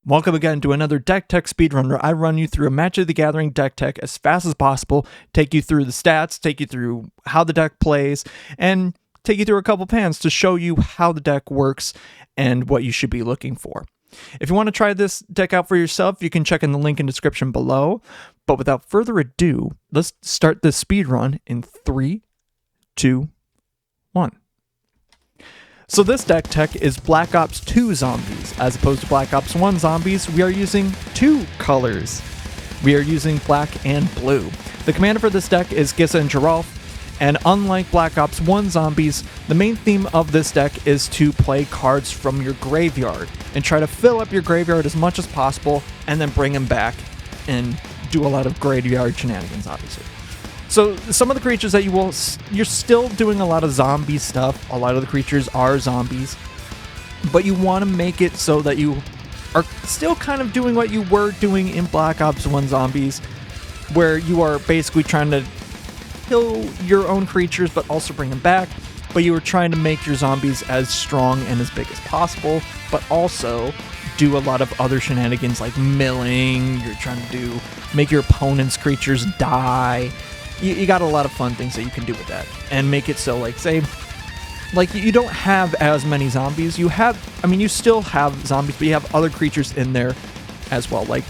Welcome again to another Deck Tech Speedrun where I run you through a Magic of the Gathering deck tech as fast as possible, take you through the stats, take you through how the deck plays, and take you through a couple pans to show you how the deck works and what you should be looking for. If you want to try this deck out for yourself, you can check in the link in the description below. But without further ado, let's start this speedrun in 3, 2, 1. So this deck tech is Black Ops 2 zombies. As opposed to Black Ops 1 zombies, we are using two colors. We are using black and blue. The commander for this deck is Gisa and Geralf, and unlike Black Ops 1 zombies, the main theme of this deck is to play cards from your graveyard and try to fill up your graveyard as much as possible and then bring them back and do a lot of graveyard shenanigans, obviously. So some of the creatures that you're still doing a lot of zombie stuff. A lot of the creatures are zombies, but you want to make it so that you are still kind of doing what you were doing in Black Ops 1 zombies, where you are basically trying to kill your own creatures, but also bring them back. But you are trying to make your zombies as strong and as big as possible, but also do a lot of other shenanigans like milling. You're trying to make your opponent's creatures die. You got a lot of fun things that you can do with that and make it so, like, say, like, you don't have as many zombies. You still have zombies, but you have other creatures in there as well. Like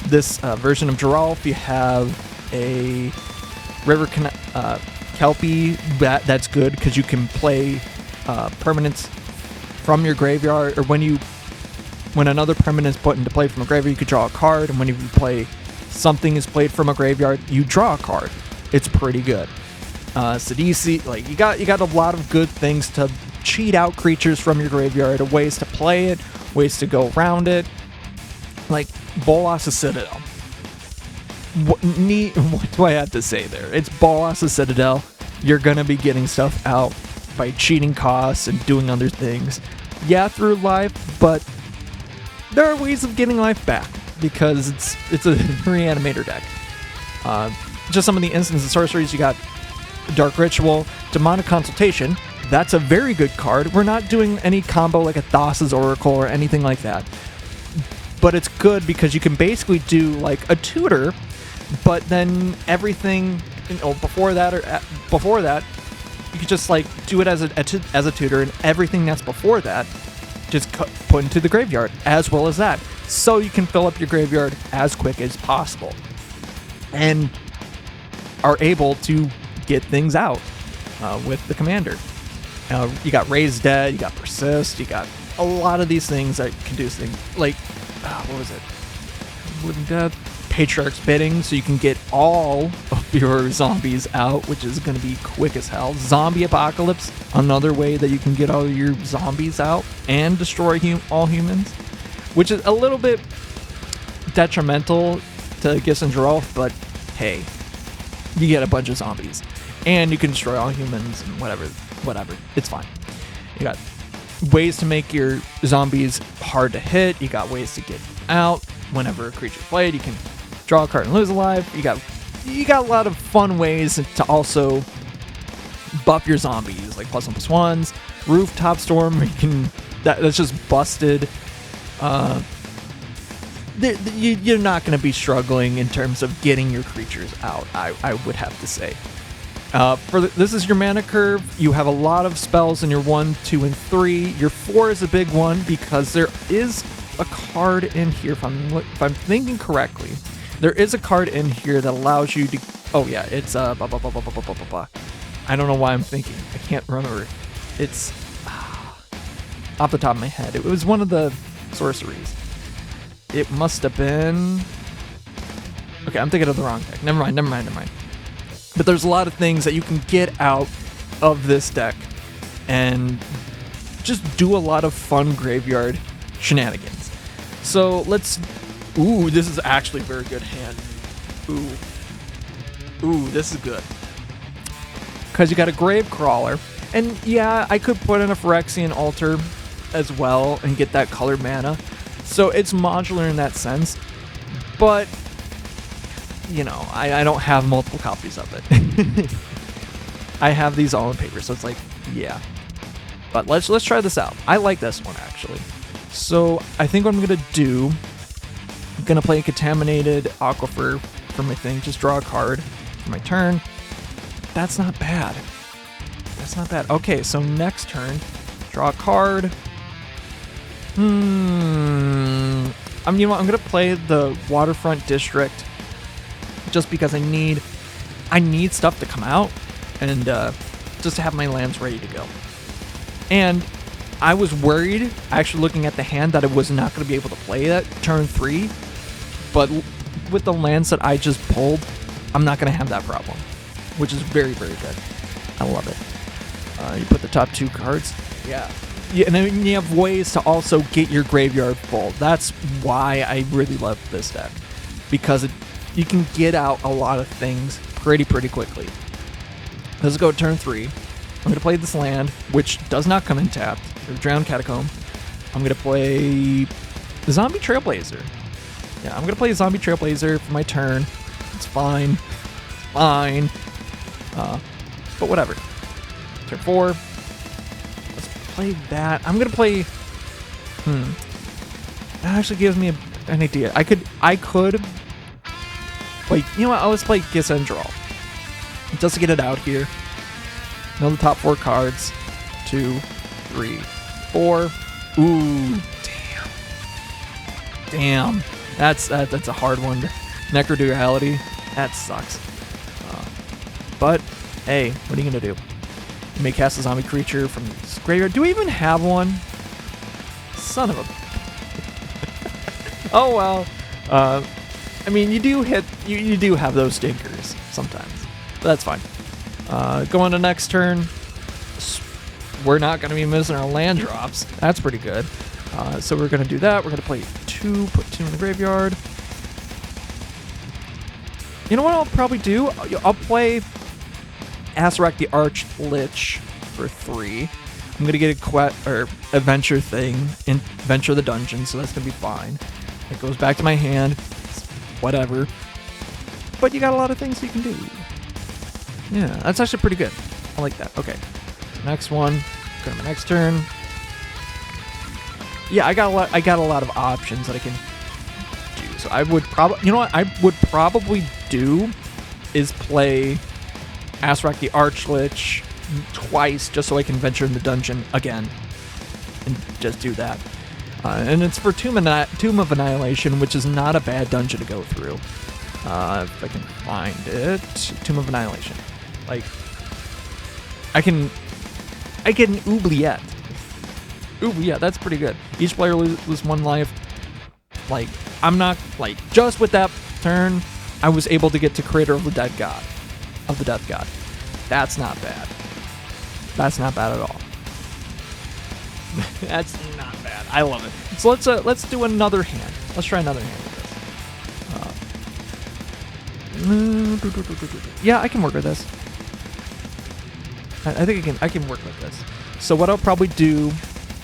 this version of Geralf, you have a River Kelpie that's good because you can play permanents from your graveyard, or when another permanent is put into play from a graveyard, you could draw a card, and when you play something is played from a graveyard, you draw a card. It's pretty good. Sidisi, like, you got a lot of good things to cheat out creatures from your graveyard, ways to play it, ways to go around it. Like Bolas's Citadel. What do I have to say there? It's Bolas's Citadel. You're gonna be getting stuff out by cheating costs and doing other things. Yeah, through life, but there are ways of getting life back because it's a reanimator deck. Just some of the instants and sorceries, you got Dark Ritual, Demonic Consultation. That's a very good card. We're not doing any combo like a Thassa's Oracle or anything like that. But it's good because you can basically do like a tutor, but then everything, before that, you could just like do it as a tutor, and everything that's before that just put into the graveyard as well as that. So you can fill up your graveyard as quick as possible. And are able to get things out with the commander. You got Raise Dead, you got Persist, you got a lot of these things that can do things like, what was it? Wooden Death? Patriarch's Bidding, so you can get all of your zombies out, which is going to be quick as hell. Zombie Apocalypse, another way that you can get all your zombies out and destroy all humans, which is a little bit detrimental to Gisa and Geralf, but hey, you get a bunch of zombies and you can destroy all humans and whatever, it's fine. You got ways to make your zombies hard to hit. You got ways to get out whenever a creature's played. You can draw a card and lose a life. You got a lot of fun ways to also buff your zombies, like +1/+1s, Rooftop Storm, where you can, that's just busted. You're not going to be struggling in terms of getting your creatures out, I would have to say. This is your mana curve. You have a lot of spells in your 1, 2, and 3. Your 4 is a big one because there is a card in here, if I'm thinking correctly. There is a card in here that allows you to... Oh yeah, it's I don't know why I'm thinking. I can't remember. It's off the top of my head. It was one of the sorceries. It must have been... Okay, I'm thinking of the wrong deck. Never mind. But there's a lot of things that you can get out of this deck and just do a lot of fun graveyard shenanigans. So let's... Ooh, this is actually a very good hand. Ooh, this is good. Because you got a Grave Crawler. And yeah, I could put in a Phyrexian Altar as well and get that colored mana. So it's modular in that sense, but, I don't have multiple copies of it. I have these all in paper, so it's like, yeah. But let's try this out. I like this one, actually. So I think what I'm going to do I'm gonna play a Contaminated Aquifer for my thing. Just draw a card for my turn. That's not bad. That's not bad. Okay, so next turn, draw a card. You know what? I'm gonna play the Waterfront District just because I need stuff to come out and just to have my lands ready to go. And I was worried, actually looking at the hand, that I was not going to be able to play that turn 3. But with the lands that I just pulled, I'm not going to have that problem, which is very, very good. I love it. You put the top 2 cards. Yeah, and then you have ways to also get your graveyard full. That's why I really love this deck, because you can get out a lot of things pretty quickly. Let's go turn 3. I'm going to play this land, which does not come in tapped. Drowned Catacomb. I'm going to play the Zombie Trailblazer. Yeah, I'm going to play Zombie Trailblazer for my turn. It's fine. It's fine. But whatever. Turn 4. Let's play that. I'm going to play... That actually gives me an idea. I could... Like, you know what? I'll just play Gisendrol. Just to get it out here. Know the top 4 cards. 2, 3, 4. Ooh, damn. That's a hard one. Necroduality. That sucks. But hey, what are you gonna do? You may cast a zombie creature from this graveyard. Do we even have one? Son of a. Oh well. I mean, you do have those stinkers sometimes. But that's fine. Go on to next turn. We're not going to be missing our land drops. That's pretty good. So we're going to do that. We're going to play 2, put 2 in the graveyard. You know what I'll probably do? I'll play Acererak the Archlich for 3. I'm going to get a adventure thing, Venture the Dungeon, so that's going to be fine. It goes back to my hand. Whatever. But you got a lot of things you can do. Yeah, that's actually pretty good. I like that. Okay. Next one. Go to my next turn. Yeah, I got a lot of options that I can do. So I would probably, you know what I would probably do is play Acererak the Archlich twice just so I can venture in the dungeon again and just do that. And it's for Tomb of Annihilation, which is not a bad dungeon to go through. If I can find it, Tomb of Annihilation. Like, I can Oubliette. Oubliette, that's pretty good. Each player loses 1 life. Like, I'm not, like, just with that turn, I was able to get to Crater of the Death God. That's not bad. That's not bad at all. That's not bad. I love it. So let's do another hand. Let's try another hand with this. Yeah, I can work with this. I think I can work with this. So what I'll probably do,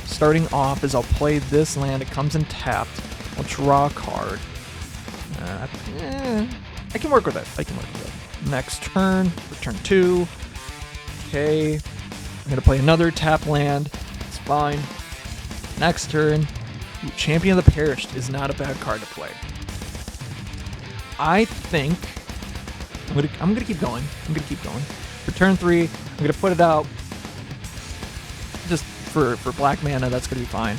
starting off, is I'll play this land. It comes in tapped. I'll draw a card. I can work with it. Next turn, for turn 2. Okay. I'm gonna play another tap land. It's fine. Next turn. Ooh, Champion of the Perished is not a bad card to play. I think I'm gonna keep going. For turn 3, I'm gonna put it out. Just for black mana, that's gonna be fine.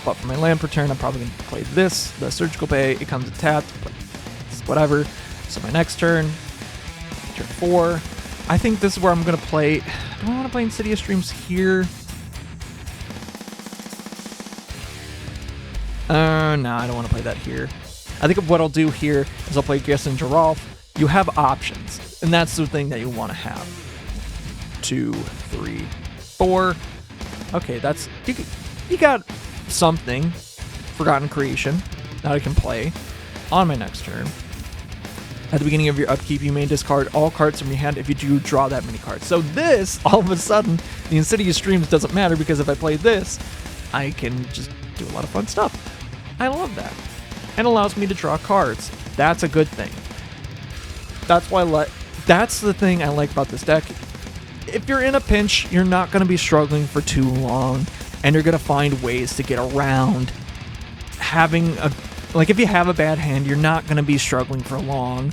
But for my land per turn, I'm probably gonna play this, the Surgical Bay. It comes tapped, but it's whatever. So my next turn, turn 4. I think this is where I'm gonna play. Do I want to play Insidious Dreams here? No, I don't want to play that here. I think what I'll do here is I'll play Gisendrol. You have options, and that's the thing that you want to have. 2, 3, 4. Okay, that's you got something. Forgotten Creation that I can play on my next turn. At the beginning of your upkeep, you may discard all cards from your hand if you do draw that many cards. So this, all of a sudden, the Insidious Dreams doesn't matter because if I play this, I can just do a lot of fun stuff. I love that. And allows me to draw cards. That's a good thing. That's the thing I like about this deck. If you're in a pinch, you're not going to be struggling for too long, and you're going to find ways to get around having Like, if you have a bad hand, you're not going to be struggling for long.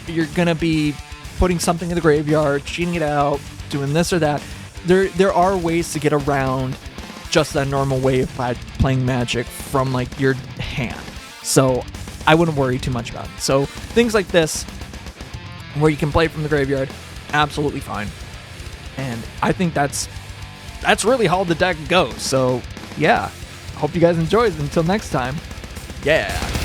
You're going to be putting something in the graveyard, cheating it out, doing this or that. There are ways to get around just that normal way of playing Magic from, like, your hand. So I wouldn't worry too much about it. So things like this, where you can play from the graveyard, absolutely fine. And I think that's really how the deck goes. So yeah, hope you guys enjoyed. Until next time, yeah.